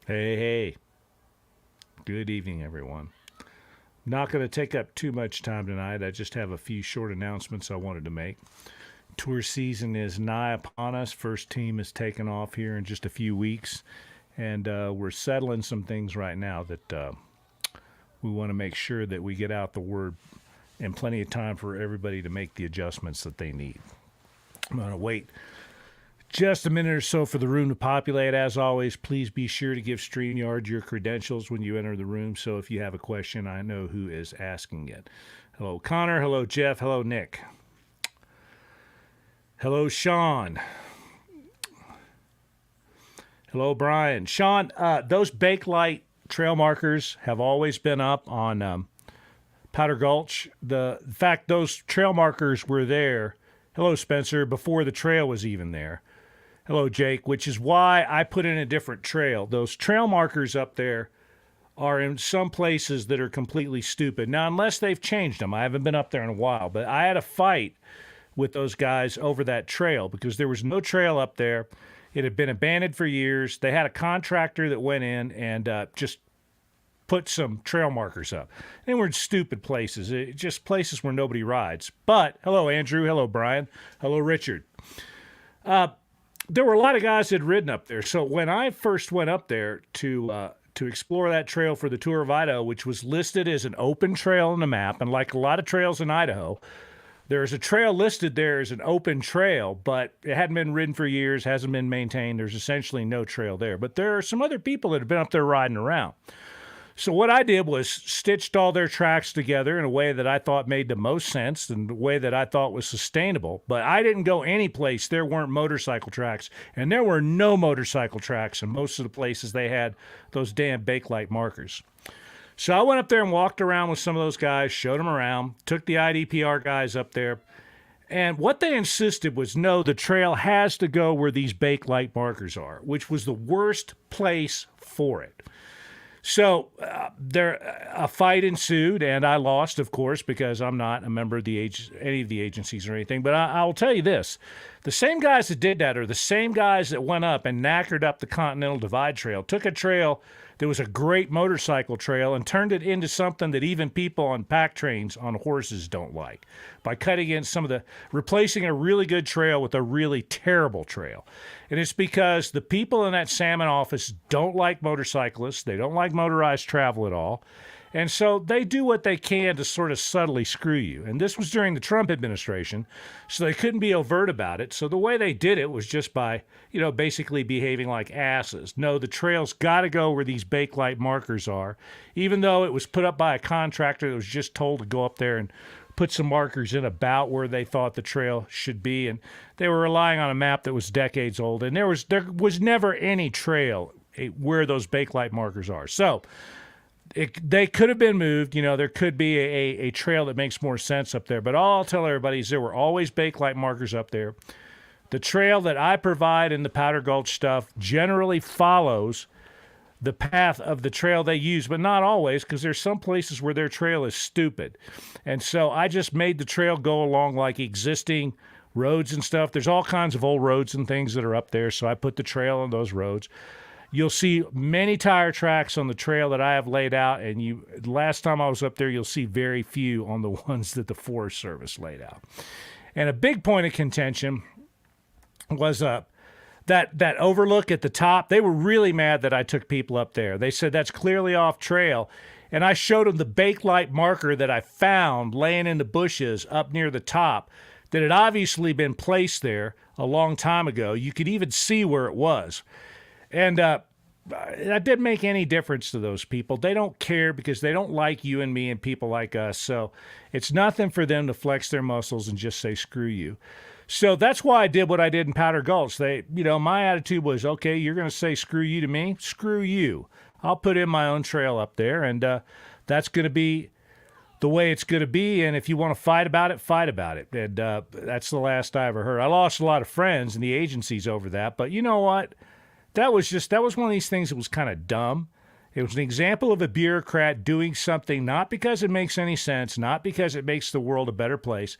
Hey, hey. Good evening, everyone. Not going to take up too much time tonight. I just have a few short announcements I wanted to make. Tour season is nigh upon us. First team is taking off here in just a few weeks. And we're settling some things right now that we want to make sure that we get out the word in plenty of time for everybody to make the adjustments that they need. I'm going to wait just a minute or so for the room to populate. As always, please be sure to give StreamYard your credentials when you enter the room. So if you have a question, I know who is asking it. Hello, Connor. Hello, Jeff. Hello, Nick. Hello, Sean. Hello, Brian. Sean, those Bakelite trail markers have always been up on Powder Gulch. In fact, those trail markers were there. Hello, Spencer, before the trail was even there. Hello, Jake, which is why I put in a different trail. Those trail markers up there are in some places that are completely stupid. Now, unless they've changed them, I haven't been up there in a while, but I had a fight with those guys over that trail because there was no trail up there. It had been abandoned for years. They had a contractor that went in and just put some trail markers up. They weren't stupid places, just places where nobody rides. But, hello, Andrew. Hello, Brian. Hello, Richard. There were a lot of guys that had ridden up there. So when I first went up there to explore that trail for the Tour of Idaho, which was listed as an open trail on the map, and like a lot of trails in Idaho, there's a trail listed there as an open trail, but it hadn't been ridden for years, hasn't been maintained. There's essentially no trail there. But there are some other people that have been up there riding around. So what I did was stitched all their tracks together in a way that I thought made the most sense and the way that I thought was sustainable. But I didn't go any place there weren't motorcycle tracks, and there were no motorcycle tracks in most of the places they had those damn Bakelite markers. So I went up there and walked around with some of those guys, showed them around, took the IDPR guys up there, and what they insisted was, no, the trail has to go where these Bakelite markers are, which was the worst place for it. So a fight ensued, and I lost, of course, because I'm not a member of any of the agencies or anything. But I'll tell you this. The same guys that did that are the same guys that went up and knackered up the Continental Divide Trail, took a trail that was a great motorcycle trail and turned it into something that even people on pack trains on horses don't like by cutting in replacing a really good trail with a really terrible trail. And it's because the people in that Salmon office don't like motorcyclists. They don't like motorized travel at all. And so they do what they can to sort of subtly screw you. And this was during the Trump administration, so they couldn't be overt about it. So the way they did it was just by, basically behaving like asses. No, the trail's got to go where these Bakelite markers are, even though it was put up by a contractor that was just told to go up there and put some markers in about where they thought the trail should be. And they were relying on a map that was decades old. And there was never any trail where those Bakelite markers are. So they could have been moved. There could be a trail that makes more sense up there. But all I'll tell everybody is there were always Bakelite markers up there. The trail that I provide in the Powder Gulch stuff generally follows the path of the trail they use, but not always, because there's some places where their trail is stupid. And so I just made the trail go along like existing roads and stuff. There's all kinds of old roads and things that are up there, so I put the trail on those roads. You'll see many tire tracks on the trail that I have laid out, and last time I was up there, you'll see very few on the ones that the Forest Service laid out. And a big point of contention was that overlook at the top. They were really mad that I took people up there. They said that's clearly off trail. And I showed them the Bakelite marker that I found laying in the bushes up near the top that had obviously been placed there a long time ago. You could even see where it was. And that didn't make any difference to those people. They don't care because they don't like you and me and people like us. So it's nothing for them to flex their muscles and just say, screw you. So that's why I did what I did in Powder Gulch. My attitude was, okay, you're going to say screw you to me? Screw you. I'll put in my own trail up there, and that's going to be the way it's going to be. And if you want to fight about it, fight about it. And that's the last I ever heard. I lost a lot of friends in the agencies over that, but you know what? That was one of these things that was kind of dumb. It was an example of a bureaucrat doing something not because it makes any sense, not because it makes the world a better place,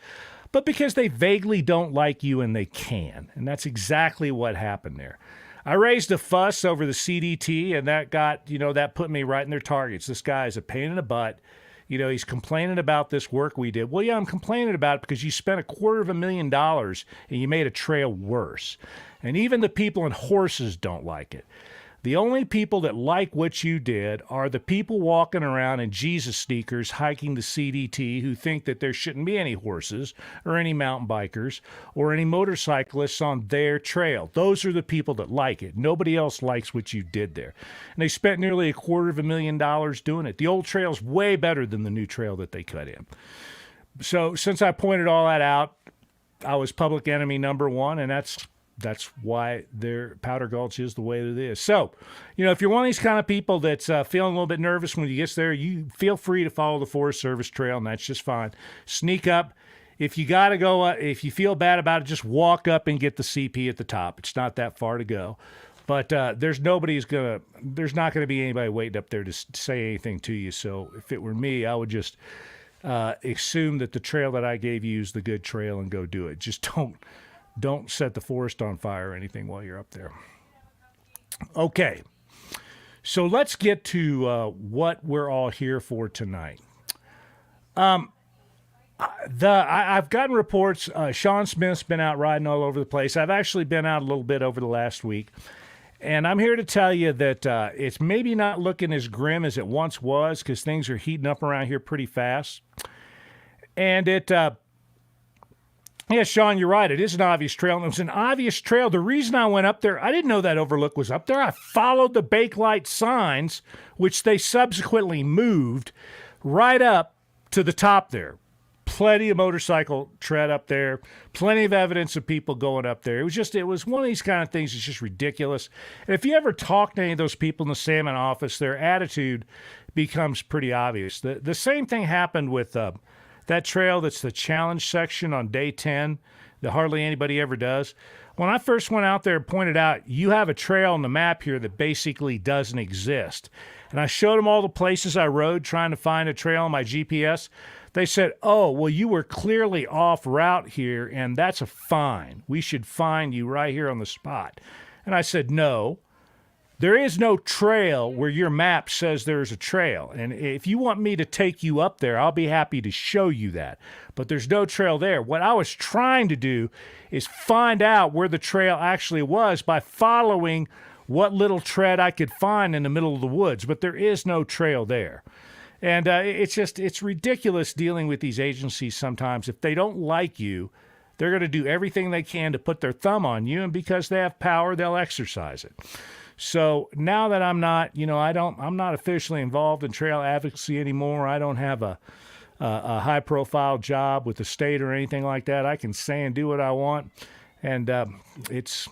but because they vaguely don't like you and they can. And that's exactly what happened there. I raised a fuss over the CDT, and that got, that put me right in their targets. This guy is a pain in the butt. He's complaining about this work we did. Well, yeah, I'm complaining about it because you spent $250,000 and you made a trail worse. And even the people in horses don't like it. The only people that like what you did are the people walking around in Jesus sneakers hiking the CDT who think that there shouldn't be any horses or any mountain bikers or any motorcyclists on their trail. Those are the people that like it. Nobody else likes what you did there. And they spent nearly $250,000 doing it. The old trail's way better than the new trail that they cut in. So since I pointed all that out, I was public enemy number one, and that's why their Powder Gulch is the way that it is. So, if you're one of these kind of people that's feeling a little bit nervous when you get there, you feel free to follow the Forest Service trail, and that's just fine. Sneak up. If you got to go, if you feel bad about it, just walk up and get the CP at the top. It's not that far to go. But there's not going to be anybody waiting up there to say anything to you. So if it were me, I would just assume that the trail that I gave you is the good trail and go do it. Just don't set the forest on fire or anything while you're up there. Okay, so let's get to what we're all here for tonight. I've gotten reports. Sean Smith's been out riding all over the place. I've actually been out a little bit over the last week. And I'm here to tell you that it's maybe not looking as grim as it once was because things are heating up around here pretty fast. And yeah, Sean, you're right. It is an obvious trail. And it was an obvious trail. The reason I went up there, I didn't know that overlook was up there. I followed the Bakelite signs, which they subsequently moved right up to the top there. Plenty of motorcycle tread up there. Plenty of evidence of people going up there. It was one of these kind of things that's just ridiculous. And if you ever talk to any of those people in the Salmon office, their attitude becomes pretty obvious. The same thing happened with that trail that's the challenge section on day 10 that hardly anybody ever does. When I first went out there and pointed out, you have a trail on the map here that basically doesn't exist. And I showed them all the places I rode trying to find a trail on my GPS. They said, oh, well, you were clearly off route here, and that's a fine. We should fine you right here on the spot. And I said, no. There is no trail where your map says there's a trail. And if you want me to take you up there, I'll be happy to show you that. But there's no trail there. What I was trying to do is find out where the trail actually was by following what little tread I could find in the middle of the woods. But there is no trail there. And it's ridiculous dealing with these agencies sometimes. If they don't like you, they're going to do everything they can to put their thumb on you. And because they have power, they'll exercise it. So now that I'm not, I'm not officially involved in trail advocacy anymore. I don't have a high-profile job with the state or anything like that. I can say and do what I want, and it's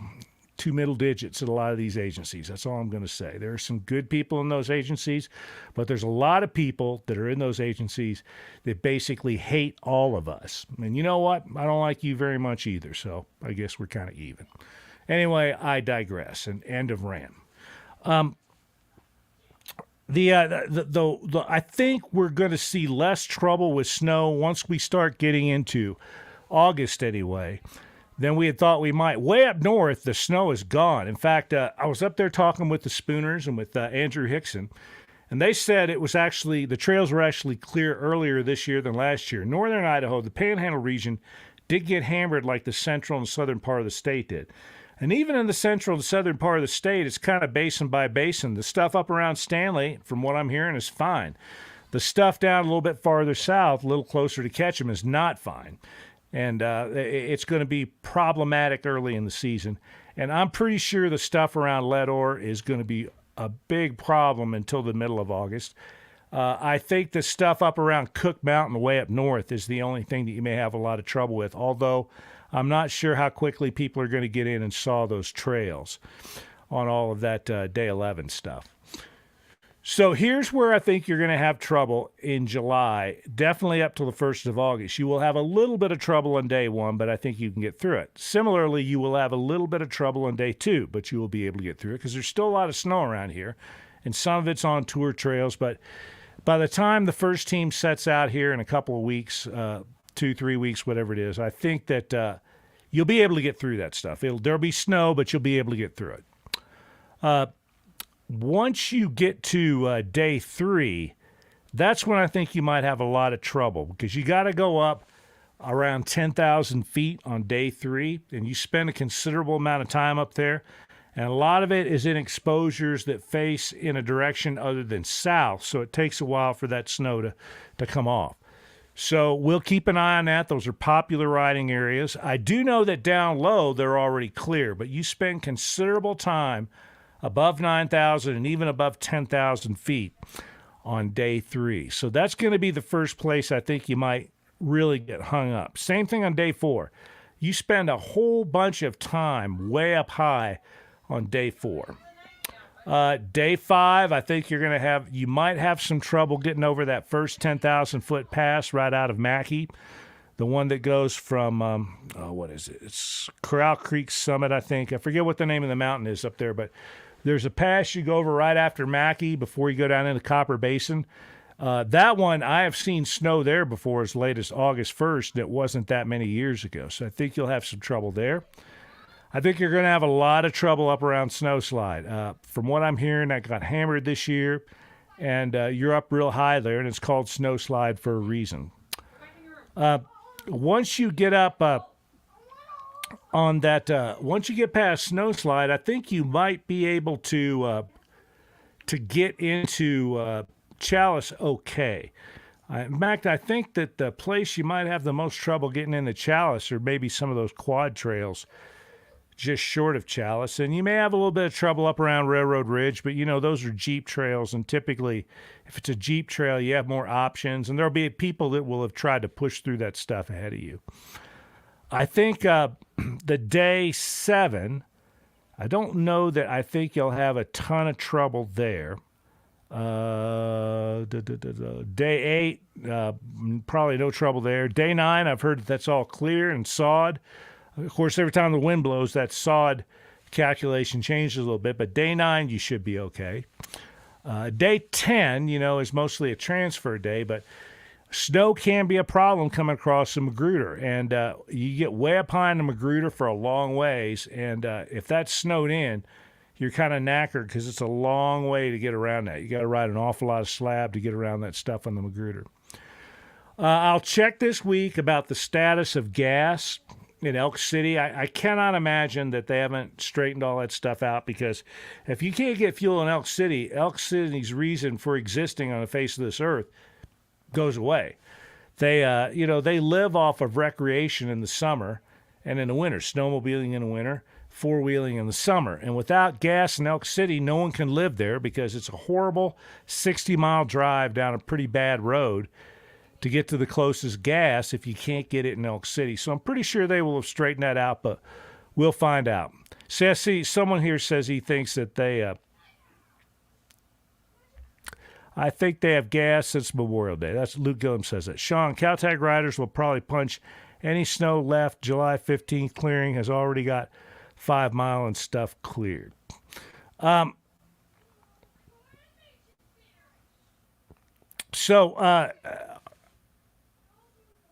two middle digits at a lot of these agencies. That's all I'm going to say. There are some good people in those agencies, but there's a lot of people that are in those agencies that basically hate all of us. And you know what? I don't like you very much either, so I guess we're kind of even. Anyway, I digress. And end of rant. I think we're going to see less trouble with snow once we start getting into August anyway than we had thought we might. Way up north, the snow is gone. In fact, I was up there talking with the Spooners and with Andrew Hickson, and they said the trails were actually clear earlier this year than last year. Northern Idaho, the Panhandle region, did get hammered like the central and southern part of the state did. And even in the central and southern part of the state, it's kind of basin by basin. The stuff up around Stanley, from what I'm hearing, is fine. The stuff down a little bit farther south, a little closer to Ketchum, is not fine. And it's going to be problematic early in the season. And I'm pretty sure the stuff around Leadore is going to be a big problem until the middle of August. I think the stuff up around Cook Mountain, way up north, is the only thing that you may have a lot of trouble with, although I'm not sure how quickly people are going to get in and saw those trails on all of that Day 11 stuff. So here's where I think you're going to have trouble in July, definitely up till the 1st of August. You will have a little bit of trouble on Day 1, but I think you can get through it. Similarly, you will have a little bit of trouble on Day 2, but you will be able to get through it because there's still a lot of snow around here, and some of it's on tour trails. But by the time the first team sets out here in a couple of weeks, 2-3 weeks, whatever it is, I think that you'll be able to get through that stuff. There'll be snow, but you'll be able to get through it. Once you get to day 3, that's when I think you might have a lot of trouble because you got to go up around 10,000 feet on day 3, and you spend a considerable amount of time up there. And a lot of it is in exposures that face in a direction other than south, so it takes a while for that snow to come off. So we'll keep an eye on that. Those are popular riding areas. I do know that down low they're already clear, but you spend considerable time above 9,000 and even above 10,000 feet on day 3. So that's going to be the first place I think you might really get hung up. Same thing on day 4. You spend a whole bunch of time way up high on day 4. Day 5, I think you might have some trouble getting over that first 10,000 foot pass right out of Mackey, the one that goes from what is it? It's Corral Creek Summit, I think. I forget what the name of the mountain is up there, but there's a pass you go over right after Mackey before you go down into Copper Basin. That one, I have seen snow there before as late as August 1st, and it wasn't that many years ago. So I think you'll have some trouble there. I think you're going to have a lot of trouble up around Snowslide. From what I'm hearing, that got hammered this year, and you're up real high there, and it's called Snowslide for a reason. Once you get up on that, once you get past Snowslide, I think you might be able to get into Chalice okay. In fact, I think that the place you might have the most trouble getting into Chalice or maybe some of those quad trails just short of Chalice. And you may have a little bit of trouble up around Railroad Ridge, but, those are Jeep trails. And typically, if it's a Jeep trail, you have more options. And there'll be people that will have tried to push through that stuff ahead of you. I think the day 7, I don't know that I think you'll have a ton of trouble there. Day 8, probably no trouble there. Day 9, I've heard that's all clear and sod. Of course, every time the wind blows, that sod calculation changes a little bit, but day 9, you should be okay. Day 10, is mostly a transfer day, but snow can be a problem coming across the Magruder, and you get way up high in the Magruder for a long ways, and if that's snowed in, you're kind of knackered because it's a long way to get around that. You got to ride an awful lot of slab to get around that stuff on the Magruder. I'll check this week about the status of gas in Elk City. I cannot imagine that they haven't straightened all that stuff out, because if you can't get fuel in Elk City's reason for existing on the face of this earth goes away. They they live off of recreation in the summer and in the winter, snowmobiling in the winter, four-wheeling in the summer. And without gas in Elk City, no one can live there because it's a horrible 60-mile drive down a pretty bad road to get to the closest gas if you can't get it in Elk City. So I'm pretty sure they will have straightened that out, but we'll find out. See, I see someone here says he thinks that I think they have gas since Memorial Day. That's Luke Gillum says that. Sean, Caltag riders will probably punch any snow left. July 15th clearing has already got 5 Mile and stuff cleared.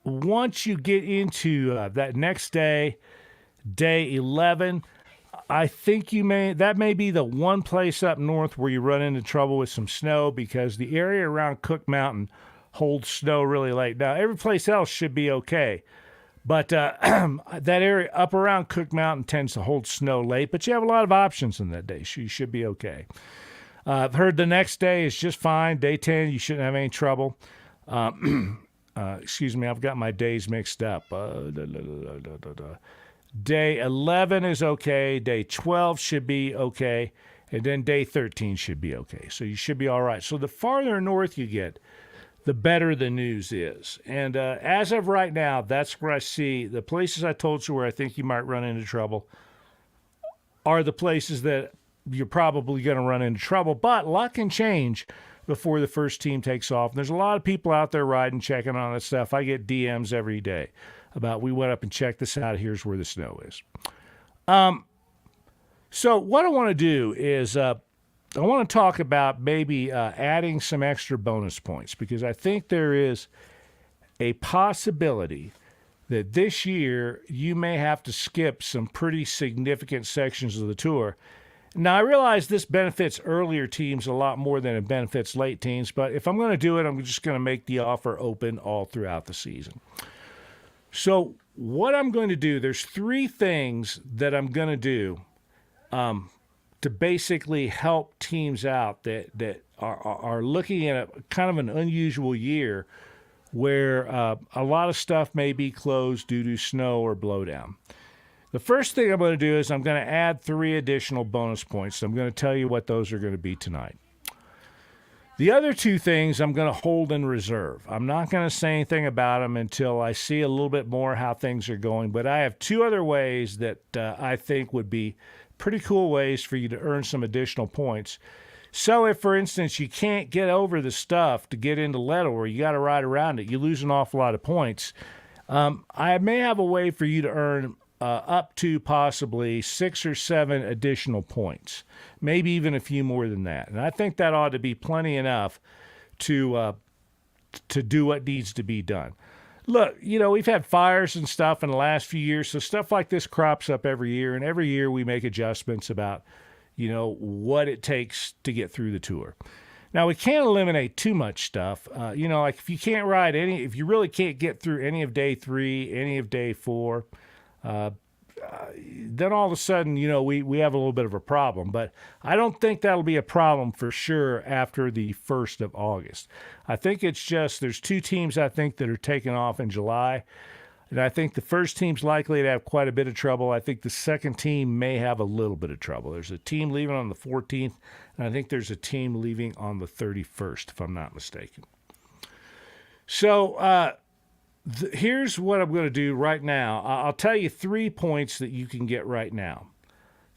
Once you get into that next day, day 11, I think that may be the one place up north where you run into trouble with some snow, because the area around Cook Mountain holds snow really late. Now, every place else should be okay, but that area up around Cook Mountain tends to hold snow late, but you have a lot of options in that day, so you should be okay. I've heard the next day is just fine. Day 10, you shouldn't have any trouble. Excuse me, I've got my days mixed up. Day 11 is okay. Day 12 should be okay. And then day 13 should be okay. So you should be all right. So the farther north you get, the better the news is. And as of right now, that's where I see the places I told you where I think you might run into trouble are the places that you're probably going to run into trouble. But a lot can change before the first team takes off. And there's a lot of people out there riding, checking on that stuff. I get DMs every day about, we went up and checked this out. Here's where the snow is. So what I want to do is I want to talk about maybe adding some extra bonus points, because I think there is a possibility that this year you may have to skip some pretty significant sections of the tour. Now, I realize this benefits earlier teams a lot more than it benefits late teams, but if I'm going to do it, I'm just going to make the offer open all throughout the season. So what I'm going to do, there's 3 things that I'm going to do to basically help teams out that are looking at a kind of an unusual year where a lot of stuff may be closed due to snow or blowdown. The first thing I'm going to do is I'm going to add 3 additional bonus points. I'm going to tell you what those are going to be tonight. The other 2 things I'm going to hold in reserve. I'm not going to say anything about them until I see a little bit more how things are going, but I have 2 other ways that I think would be pretty cool ways for you to earn some additional points. So if, for instance, you can't get over the stuff to get into Leto or you got to ride around it, you lose an awful lot of points, I may have a way for you to earn up to possibly 6 or 7 additional points, maybe even a few more than that. And I think that ought to be plenty enough to do what needs to be done. Look, we've had fires and stuff in the last few years, so stuff like this crops up every year, and every year we make adjustments about, what it takes to get through the tour. Now, we can't eliminate too much stuff. Like if you can't ride if you really can't get through any of day 3, any of day 4, then all of a sudden, we have a little bit of a problem. But I don't think that'll be a problem for sure after the 1st of August. I think it's just there's 2 teams I think that are taking off in July. And I think the first team's likely to have quite a bit of trouble. I think the second team may have a little bit of trouble. There's a team leaving on the 14th, and I think there's a team leaving on the 31st, if I'm not mistaken. So, here's what I'm going to do right now. I'll tell you 3 points that you can get right now.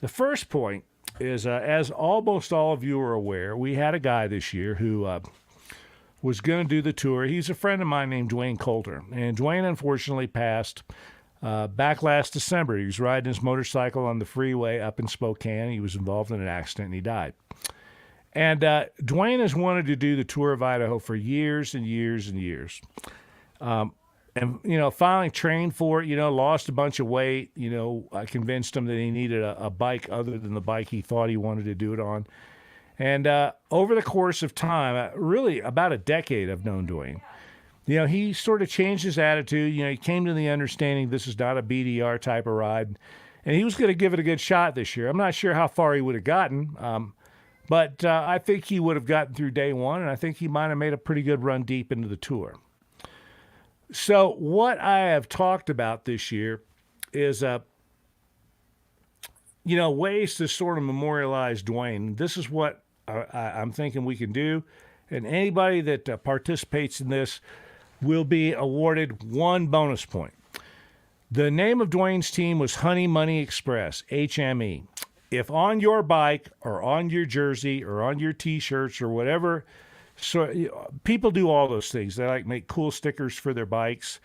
The first point is, as almost all of you are aware, we had a guy this year who was going to do the tour. He's a friend of mine named Dwayne Coulter. And Dwayne unfortunately passed back last December. He was riding his motorcycle on the freeway up in Spokane. He was involved in an accident and he died. And Dwayne has wanted to do the Tour of Idaho for years and years and years. And, finally trained for it, lost a bunch of weight. I convinced him that he needed a bike other than the bike he thought he wanted to do it on. And over the course of time, really about a decade I've known Dwayne, he sort of changed his attitude. He came to the understanding this is not a BDR type of ride. And he was going to give it a good shot this year. I'm not sure how far he would have gotten, but I think he would have gotten through day 1, and I think he might have made a pretty good run deep into the tour. So what I have talked about this year is, ways to sort of memorialize Dwayne. This is what I'm thinking we can do. And anybody that participates in this will be awarded 1 bonus point. The name of Dwayne's team was Honey Money Express, HME. If on your bike or on your jersey or on your T-shirts or whatever, so people do all those things. They make cool stickers for their bikes.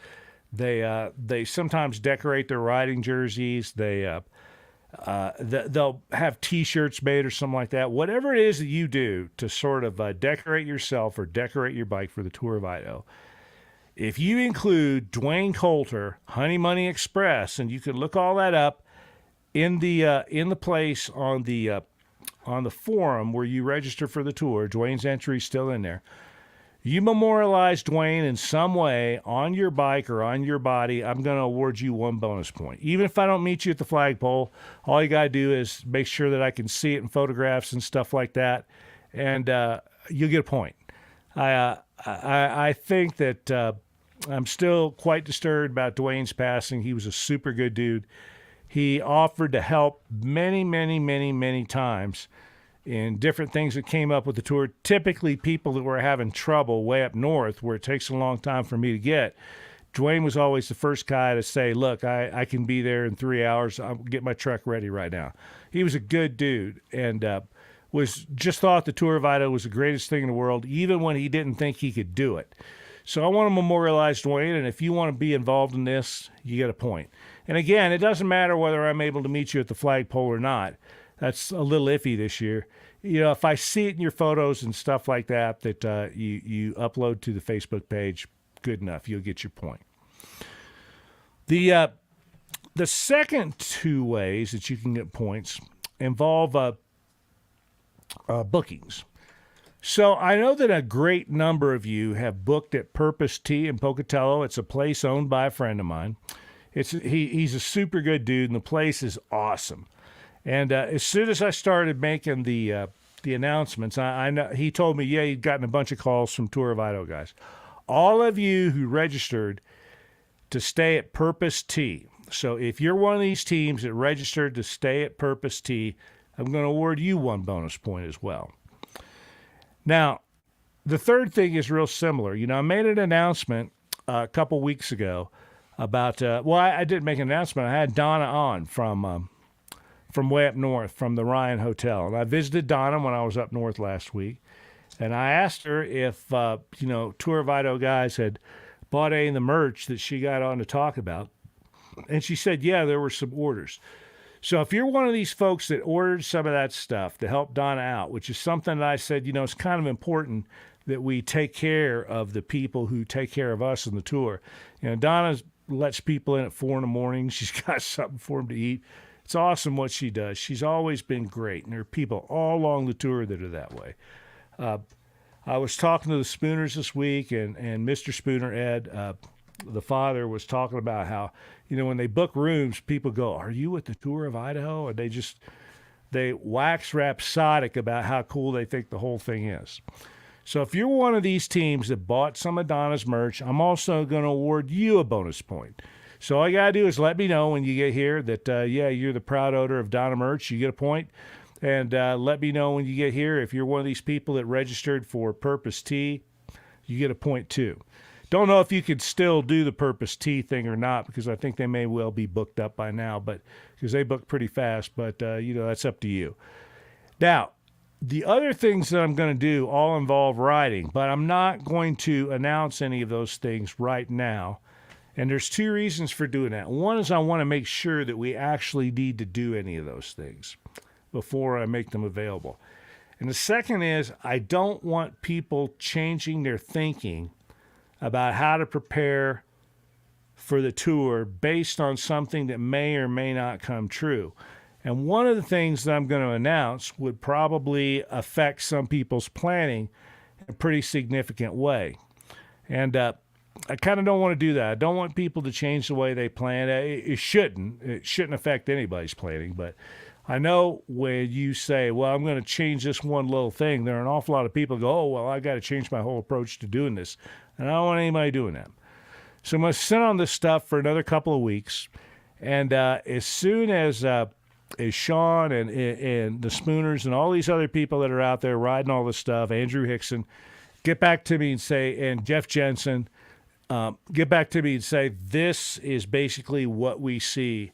They sometimes decorate their riding jerseys. They'll have T-shirts made or something like that. Whatever it is that you do to sort of decorate yourself or decorate your bike for the Tour of Idaho, if you include Dwayne Coulter, Honey Money Express, and you can look all that up in the place on the forum where you register for the tour, Dwayne's entry is still in there. You memorialize Dwayne in some way on your bike or on your body, I'm going to award you 1 bonus point. Even if I don't meet you at the flagpole, all you got to do is make sure that I can see it in photographs and stuff like that, and you'll get a point. I think that I'm still quite disturbed about Dwayne's passing. He was a super good dude. He offered to help many, many, many, many times in different things that came up with the tour. Typically people that were having trouble way up north where it takes a long time for me to get. Dwayne was always the first guy to say, look, I can be there in 3 hours. I'll get my truck ready right now. He was a good dude and just thought the Tour of Idaho was the greatest thing in the world, even when he didn't think he could do it. So I want to memorialize Dwayne, and if you want to be involved in this, you get a point. And again, it doesn't matter whether I'm able to meet you at the flagpole or not. That's a little iffy this year. If I see it in your photos and stuff like that, that you upload to the Facebook page, good enough. You'll get your point. The second 2 ways that you can get points involve bookings. So I know that a great number of you have booked at Purpose Tea in Pocatello. It's a place owned by a friend of mine. He's a super good dude, and the place is awesome. And as soon as I started making the announcements, I know he told me, yeah, he'd gotten a bunch of calls from Tour of Idaho guys. All of you who registered to stay at Purpose Tea. So if you're one of these teams that registered to stay at Purpose Tea, I'm going to award you 1 bonus point as well. Now, the third thing is real similar. I made an announcement a couple weeks ago about, I didn't make an announcement. I had Donna on from way up north, from the Ryan Hotel. And I visited Donna when I was up north last week. And I asked her if, Tour of Idaho guys had bought any of the merch that she got on to talk about. And she said, yeah, there were some orders. So if you're one of these folks that ordered some of that stuff to help Donna out, which is something that I said, it's kind of important that we take care of the people who take care of us in the tour. Donna lets people in at 4 a.m. She's got something for them to eat. It's awesome what she does. She's always been great, and there are people all along the tour that are that way. I was talking to the Spooners this week, and Mr. Spooner, Ed, the father, was talking about how, when they book rooms, people go, are you at the Tour of Idaho? And they wax rhapsodic about how cool they think the whole thing is. So if you're one of these teams that bought some of Donna's merch, I'm also going to award you a bonus point. So all you got to do is let me know when you get here that, you're the proud owner of Donna merch. You get a point. And let me know when you get here. If you're one of these people that registered for Purpose Tea, you get a point too. Don't know if you could still do the Purpose Tea thing or not, because I think they may well be booked up by now, but because they book pretty fast. But, that's up to you. Now, the other things that I'm going to do all involve riding, but I'm not going to announce any of those things right now. And there's 2 reasons for doing that. One is I want to make sure that we actually need to do any of those things before I make them available. And the second is I don't want people changing their thinking about how to prepare for the tour based on something that may or may not come true. And one of the things that I'm going to announce would probably affect some people's planning in a pretty significant way. And I kind of don't want to do that. I don't want people to change the way they plan. It shouldn't affect anybody's planning, but I know when you say, well, I'm going to change this one little thing, there are an awful lot of people who go, oh, well, I got to change my whole approach to doing this. And I don't want anybody doing that. So I'm going to sit on this stuff for another couple of weeks. And as soon as Sean and the Spooners and all these other people that are out there riding all this stuff, Andrew Hickson, get back to me and say, and Jeff Jensen, get back to me and say, this is basically what we see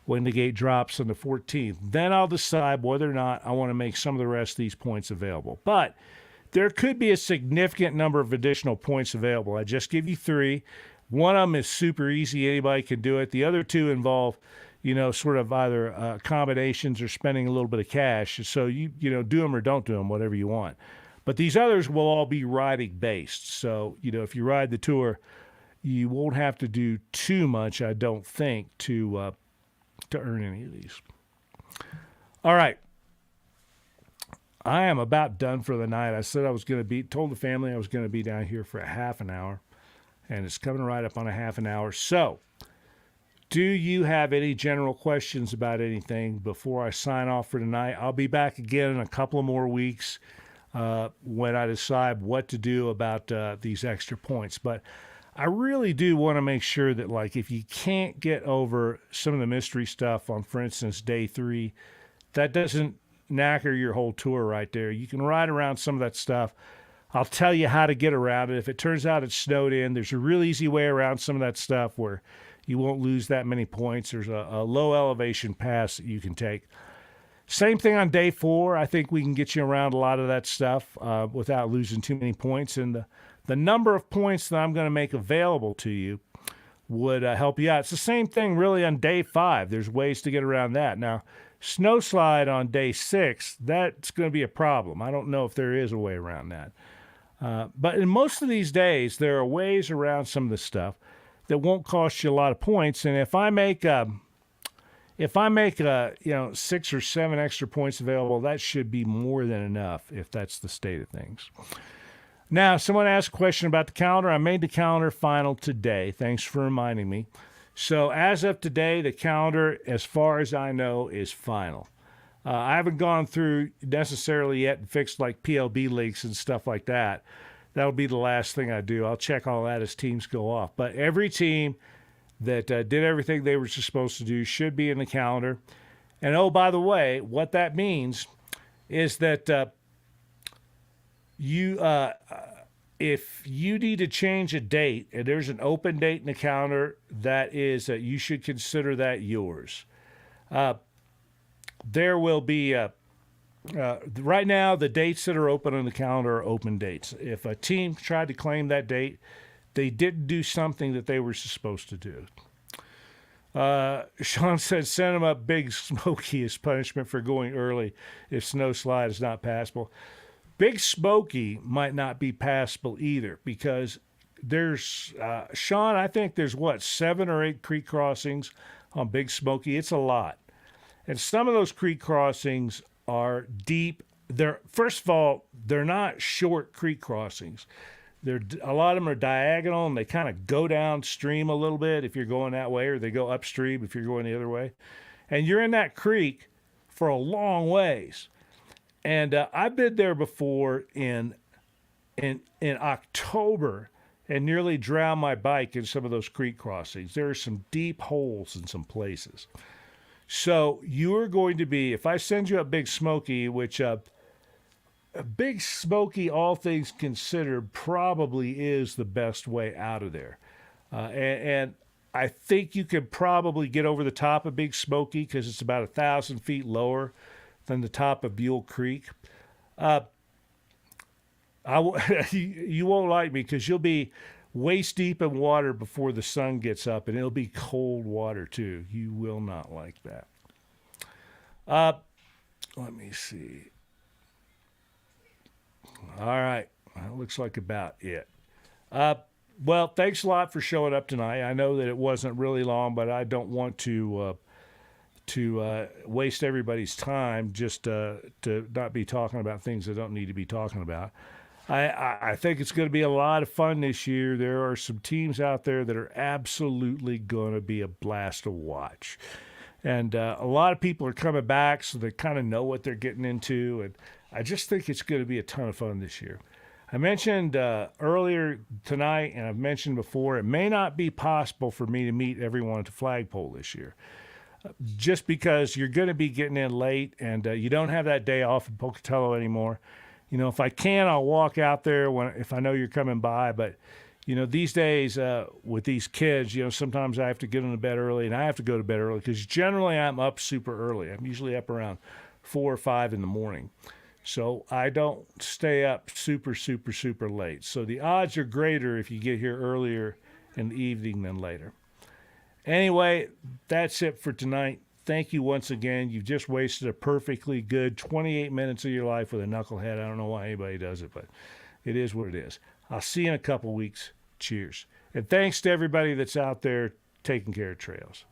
when the gate drops on the 14th. Then I'll decide whether or not I want to make some of the rest of these points available. But there could be a significant number of additional points available. I just give you 3. One of them is super easy. Anybody can do it. The other 2 involve, sort of either combinations or spending a little bit of cash. So you do them or don't do them, whatever you want. But these others will all be riding based. So, if you ride the tour, you won't have to do too much, I don't think, to earn any of these. All right. I am about done for the night. I said told the family I was going to be down here for a half an hour, and it's coming right up on a half an hour. So, do you have any general questions about anything before I sign off for tonight? I'll be back again in a couple of more weeks when I decide what to do about these extra points. But I really do want to make sure that, if you can't get over some of the mystery stuff on, for instance, day 3, that doesn't knacker your whole tour right there. You can ride around some of that stuff. I'll tell you how to get around it. If it turns out it's snowed in, there's a real easy way around some of that stuff where you won't lose that many points. There's a low elevation pass that you can take. Same thing on day 4. I think we can get you around a lot of that stuff without losing too many points. And the number of points that I'm going to make available to you would help you out. It's the same thing really on day 5. There's ways to get around that. Now, snow slide on day 6, that's going to be a problem. I don't know if there is a way around that. But in most of these days, there are ways around some of the stuff that won't cost you a lot of points. And if I make if I make 6 or 7 extra points available, that should be more than enough if that's the state of things. Now, someone asked a question about the calendar. I made the calendar final today. Thanks for reminding me. So as of today, the calendar, as far as I know, is final. I haven't gone through necessarily yet and fixed like PLB leaks and stuff like that. That'll be the last thing I do. I'll check all that as teams go off. But every team that did everything they were supposed to do should be in the calendar. And oh, by the way, what that means is that if you need to change a date and there's an open date in the calendar, that is, you should consider that yours. There will be, right now, the dates that are open on the calendar are open dates. If a team tried to claim that date, they didn't do something that they were supposed to do. Sean said, send him up Big Smoky as punishment for going early if Snowslide is not passable. Big Smoky might not be passable either because there's, Sean, I think there's 7 or 8 creek crossings on Big Smoky. It's a lot. And some of those creek crossings are deep. First of all, they're not short creek crossings. A lot of them are diagonal, and they kind of go downstream a little bit if you're going that way, or they go upstream if you're going the other way. And you're in that creek for a long ways. And I've been there before in October and nearly drowned my bike in some of those creek crossings. There are some deep holes in some places. So you're going to be, if I send you up Big Smoky, which Big Smoky, all things considered, probably is the best way out of there. And I think you could probably get over the top of Big Smoky because it's about 1,000 feet lower than the top of Buell Creek. You won't like me because you'll be waist deep in water before the sun gets up, and it'll be cold water too. You will not like that. Let me see. All right. That looks like about it. Well, thanks a lot for showing up tonight. I know that it wasn't really long, but I don't want to waste everybody's time just to not be talking about things that don't need to be talking about. I think it's going to be a lot of fun this year. There are some teams out there that are absolutely going to be a blast to watch. And a lot of people are coming back, so they kind of know what they're getting into. And I just think it's going to be a ton of fun this year. I mentioned earlier tonight, and I've mentioned before, it may not be possible for me to meet everyone at the flagpole this year. Just because you're going to be getting in late, and you don't have that day off in Pocatello anymore. You know, if I can, I'll walk out there if I know you're coming by. But, you know, these days with these kids, you know, sometimes I have to get them to bed early, and I have to go to bed early because generally I'm up super early. I'm usually up around 4 or 5 in the morning. So I don't stay up super late. So the odds are greater if you get here earlier in the evening than later. Anyway, that's it for tonight. Thank you once again. You've just wasted a perfectly good 28 minutes of your life with a knucklehead. I don't know why anybody does it, but it is what it is. I'll see you in a couple weeks. Cheers. And thanks to everybody that's out there taking care of trails.